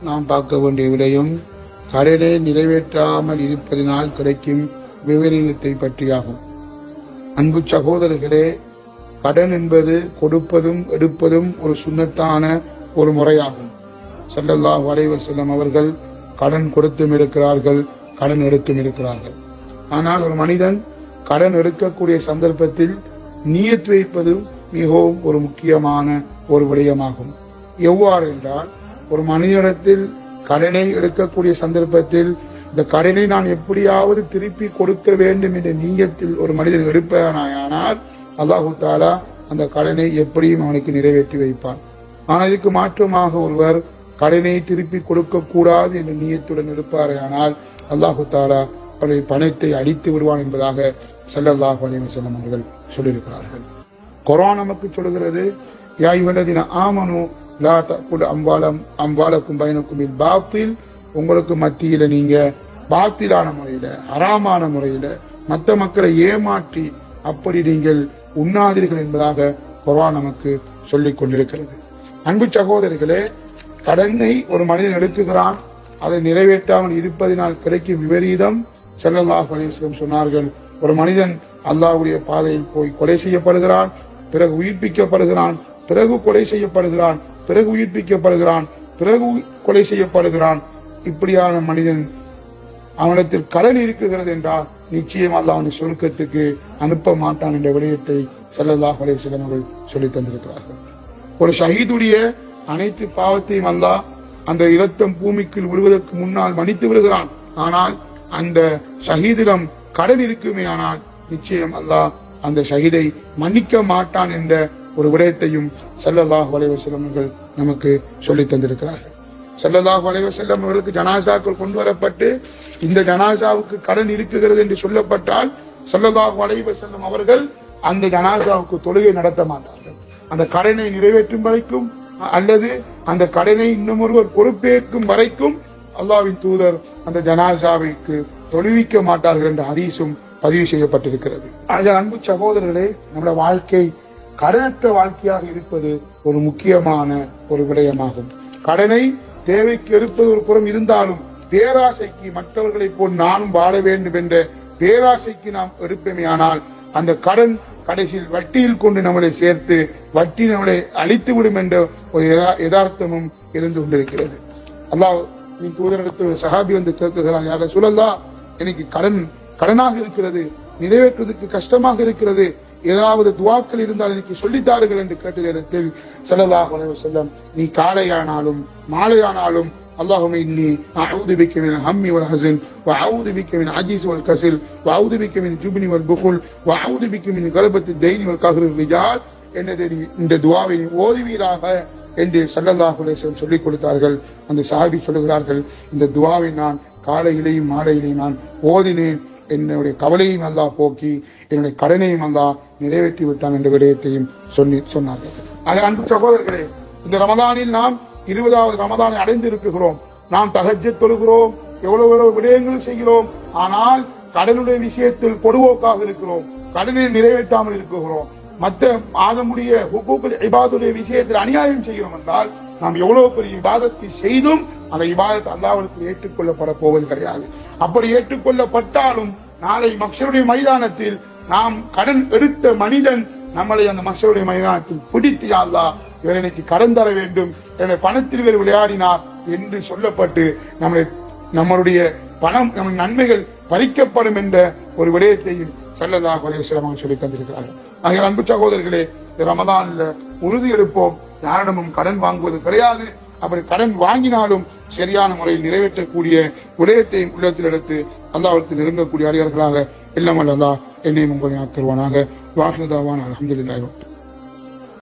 நாம் பார்க்க வேண்டிய விடயம் கடனை நிறைவேற்றாமல் இருப்பதனால் கிடைக்கும் விபரீதத்தை பற்றியாகும். அன்பு சகோதரர்களே, கடன் என்பது கொடுப்பதும் எடுப்பதும் ஒரு சுன்னத்தான ஒரு முறையாகும். ஸல்லல்லாஹு அலைஹி வஸல்லம் அவர்கள் கடன் கொடுத்தும் இருக்கிறார்கள், கடன் எடுத்தும் இருக்கிறார்கள். ஆனால் ஒரு மனிதன் கடன் எடுக்கக்கூடிய சந்தர்ப்பத்தில் நியத் வைப்பதும் மிகவும் ஒரு முக்கியமான ஒரு விடயமாகும். எவ்வாறு என்றால், ஒரு மனிதனிடத்தில் கடனை எடுக்கக்கூடிய சந்தர்ப்பத்தில் இந்த கடனை நான் எப்படியாவது திருப்பி கொடுக்க வேண்டும் என்ற நீயத்தில் ஒரு மனிதன் எடுப்பானால் அல்லாஹு தஆலா அந்த கடனை எப்படியும் அவனுக்கு நிறைவேற்றி வைப்பான். ஆனால் இதுக்கு மாற்றமாக ஒருவர் கடனை திருப்பி கொடுக்க கூடாது என்ற நீயத்துடன் இருப்பாரேயானால் அல்லாஹு தஆலா அவருடைய பணத்தை அடித்து விடுவான் என்பதாக ஸல்லல்லாஹு அலைஹி வஸல்லம் அவர்கள் சொல்லியிருக்கிறார்கள். குர்ஆன் நமக்கு சொல்கிறது, யா அய்யுஹல்லதீன ஆமனூ லா தஅகுலு அம்வாலக்கும் பைனக்கும் பில் பாத்தில், உங்களுக்கு மத்தியில நீங்க பாத்திலான முறையில, ஹராமான முறையில மற்ற மக்களை ஏமாற்றி அப்படி நீங்கள் உண்ணாதீர்கள் என்பதாக குர்ஆன் நமக்கு சொல்லிக் கொண்டிருக்கிறது. அன்பு சகோதரர்களே, கடனை ஒரு மனிதன் எடுக்குகிறான், அதை நிறைவேற்றாமல் இருப்பதனால் கிடைக்கும் விபரீதம் ஸல்லல்லாஹு அலைஹி வஸல்லம் சொன்னார்கள். ஒரு மனிதன் அல்லாஹ்வுடைய பாதையில் போய் கொலை செய்யப்படுகிறான், பிறகு உயிர்ப்பிக்கப்படுகிறான், பிறகு கொலை செய்யப்படுகிறான், பிறகு உயிர்ப்பிக்கப்படுகிறான், பிறகு கொலை செய்யப்படுகிறான். இப்படியான மனிதன் அவனிடத்தில் கடன் இருக்குகிறது என்றால் நிச்சயம் அல்லாஹ் அவனை சொர்க்கத்துக்கு அனுப்ப மாட்டான் என்ற விடயத்தை ஸல்லல்லாஹு அலைஹி வஸல்லம் அவர்கள் சொல்லி தந்திருக்கிறார்கள். ஒரு ஷஹீதுடைய அனைத்து பாவத்தையும் அல்லாஹ் அந்த இரத்தம் பூமிக்குள் விழுவதற்கு முன்னால் மன்னித்து விடுகிறான். ஆனால் அந்த ஷஹீதிடம் கடன் இருக்குமே ஆனால் நிச்சயம் அல்லாஹ் அந்த ஷஹீதை மன்னிக்க மாட்டான் என்ற ஒரு விடயத்தையும் ஸல்லல்லாஹு அலைஹி வஸல்லம் அவர்கள் நமக்கு சொல்லி தந்திருக்கிறார்கள். ஸல்லல்லாஹு அலைஹி வஸல்லம் அவர்களுக்கு ஜனாசாக்கள் கொண்டு வரப்பட்டு இந்த ஜனாசாவுக்கு கடன் இருக்குகிறது என்று சொல்லப்பட்டால் ஸல்லல்லாஹு அலைஹி வஸல்லம் அவர்கள் அந்த ஜனாசாவுக்கு தொழுகை நடத்த மாட்டார்கள். அந்த கடனை நிறைவேற்றும் வரைக்கும் அல்லது அந்த கடனை இன்னும் ஒருவர் பொறுப்பேற்கும் வரைக்கும் அல்லாஹ்வின் தூதர் அந்த ஜனாசாவிற்கு தொழுவிக்க மாட்டார்கள் என்ற ஹதீஸும் பதிவு செய்யப்பட்டிருக்கிறது. அன்பு சகோதரர்களே, நம்முடைய வாழ்க்கை கடனற்ற வாழ்க்கையாக இருப்பது ஒரு முக்கியமான ஒரு விடயமாகும். கடனை தேவைக்கு எடுப்பது ஒரு புறம் இருந்தாலும் பேராசைக்கு, மற்றவர்களை போல் நானும் வாழ வேண்டும் என்ற பேராசைக்கு நாம் எடுப்போமே ஆனால் அந்த கடன் கடைசியில் வட்டியில் கொண்டு நம்மளை சேர்த்து வட்டி நம்மளை அழித்து விடும் என்ற ஒரு யதார்த்தமும் இருந்து கொண்டிருக்கிறது. அல்லாஹ்வின் தூதரிடத்தில் சஹாபி வந்து கேட்கிறான், யா ரசூலல்லாஹ், எனக்கு கடனாக இருக்கிறது, நிறைவேற்றுவதற்கு கஷ்டமாக இருக்கிறது, ஏதாவது துவாக்கள் இருந்தால் எனக்கு சொல்லித்தார்கள் என்று கேட்ட நேரத்தில் ஸல்லல்லாஹு அலைஹி வஸல்லம், நீ காலையானாலும் மாலையானாலும் اللهم إني أعوذ بك من الهم والحزن وأعوذ بك من العجز والكسل وأعوذ بك من الجبن والبخل وأعوذ بك من غلبة الدين والقهر الرجال என்னது இந்த துஆவை ஓதுவீராக என்று ஸல்லல்லாஹு அலைஹி வஸல்லம் சொல்லிக் கொடுத்தார்கள். அந்த சஹாபி சொல்லுகிறார்கள், இந்த துஆவை நான் காலையிலேயும் மாலையிலேயும் நான் ஓதினேன், என்னுடைய கவலையும் அல்லாஹ் போக்கி என்னுடைய கடனையும் அல்லாஹ் நிறைவேற்றி விட்டான் என்ற விடயத்தையும் சொன்னார்கள். அன்பு சகோதரர்களே, இந்த ரமதானில் நாம் 20வது ரமதானை அடைந்து இருக்கிறோம். நாம் தஹஜ்ஜத் தொழுகிறோம், எவ்வளவு விடயங்கள் செய்கிறோம். ஆனால் கடனுடைய விஷயத்தில் பொடுவோக்காக இருக்கிறோம், கடனை நிறைவேற்றாமல் இருக்கிறோம். மற்ற ஆதமுடைய ஹுக்கூக்குல் இபாதுடைய விஷயத்தில் அநியாயம் செய்கிறோம் என்றால் நாம் எவ்வளவு பெரிய இபாதத்தை செய்தும் அந்த இபாதத் அல்லாஹ்விடத்தில் ஏற்றுக்கொள்ளப்பட போவது கிடையாது. அப்படி ஏற்றுக்கொள்ளப்பட்டாலும் நாளை மஹ்ஷருடைய மைதானத்தில் நாம் கடன் எடுத்த மனிதன் நம்மளை அந்த மஹ்ஷருடைய மைதானத்தில் பிடித்து, யா அல்லாஹ், இவர் எனக்கு கடன் தர வேண்டும், என்னுடைய பணத்தில் இவர் விளையாடினார் என்று சொல்லப்பட்டு நம்மளுடைய பணம், நம்ம நன்மைகள் பறிக்கப்படும் என்ற ஒரு விடயத்தையும் ஸல்லல்லாஹு அலைஹி வஸல்லம் சொல்லி தந்திருக்கிறார்கள். ஆகிய அன்பு சகோதரர்களே, ரமதான்ல உறுதி எடுப்போம், யாரிடமும் கடன் வாங்குவது கிடையாது. அப்படி கடன் வாங்கினாலும் சரியான முறையில் நிறைவேற்றக்கூடிய விடயத்தையும் உள்ளத்தில் எடுத்து அல்லாஹ்விடத்தில் நெருங்கக்கூடிய அடியார்களாக எல்லாம் அல்லாஹ் என்னையும் உங்களை ஆக்குவானாக. வாஹிரு தாவானா அல்ஹம்துலில்லாஹி.